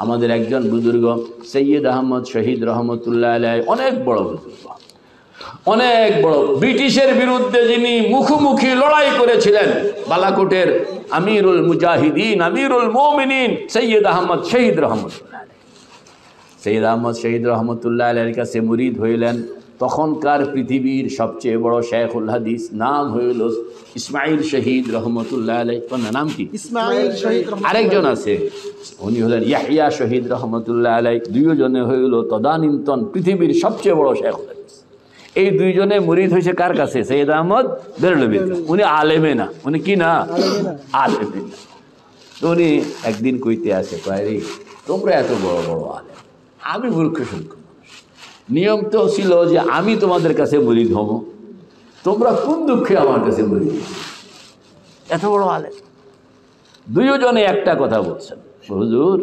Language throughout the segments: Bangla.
আমাদের একজন বুজুর্গ সৈয়দ আহমদ শহীদ রহমতুল্লাহ আলাইহি, অনেক বড় বুজুর্গ, অনেক বড়, ব্রিটিশের বিরুদ্ধে যিনি মুখোমুখি লড়াই করেছিলেন, বালাকোটের আমিরুল মুজাহিদিন, আমিরুল মোমিনিন সৈয়দ আহমদ শহীদ রহমতুল্লাহ আলাইহি। সৈয়দ আহমদ শহীদ রহমতুল্লাহ আলাইহির কাছে মুরিদ হইলেন তখনকার পৃথিবীর সবচেয়ে বড় শেখুল হাদিস, নাম হইল ইসমাইল শহীদ রহমতুল্লাহ আলাইহি। নাম কি? ইসমাইল শহীদ। আরেকজন আছে, উনি হলেন ইয়াহিয়া শহীদ রহমতুল্লাহ আলাইহি। দুইজনে হইল তদানীন্তন পৃথিবীর সবচেয়ে বড় শেখুল হাদিস। এই দুইজনে মুরিদ হয়েছে কার কাছে? সৈয়দ আহমদ বেরলভী। উনি আলেমে না, উনি কি না? আলেমে না। তো উনি একদিন কইতে আসে, কয় রে তোমরা এত বড় বড় আলেম, আমি মূর্খ সূক্ষ্ম মানুষ, নিয়ম তো ছিল যে আমি তোমাদের কাছে মুরিদ হব, তোমরা কোন দুঃখে আমার কাছে মুরিদ? এত বড় আলেম। দুইজনে একটা কথা বলছেন, হুজুর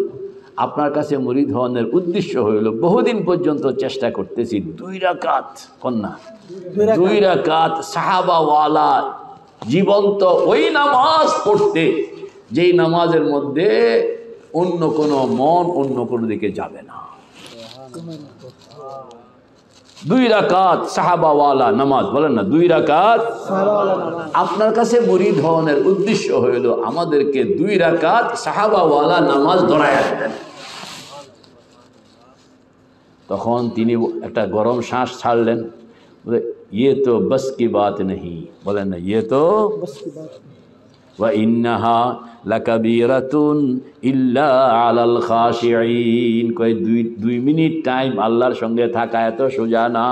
আপনার কাছে মুরিদ হওয়ার উদ্দেশ্য হইল বহুদিন পর্যন্ত চেষ্টা করতেছি 2 রাকাত, কন্যা 2 রাকাত সাহাবাওয়ালা জীবন্ত ওই নামাজ পড়তে, যেই নামাজের মধ্যে অন্য কোনো মন অন্য কোনো দিকে যাবে না। 2 রাকাত সাহাবাওয়ালা নামাজ, বলেন না 2 রাকাত। আপনার কাছে মুরিদ হওয়ার উদ্দেশ্য হইল আমাদেরকে 2 রাকাত সাহাবাওয়ালা নামাজ ধরায় দেন। তখন তিনি একটা গরম শ্বাস ছাড়লেন, বলে ইয়ে তো বস কি বাত নেই, বলেন না ইয়ে তো ওয়া ইন্নাহা লাকাবীরাতুন ইল্লা আলাল খাশিঈন। কয় 2 মিনিট টাইম আল্লাহর সঙ্গে থাকা এত সোজা না।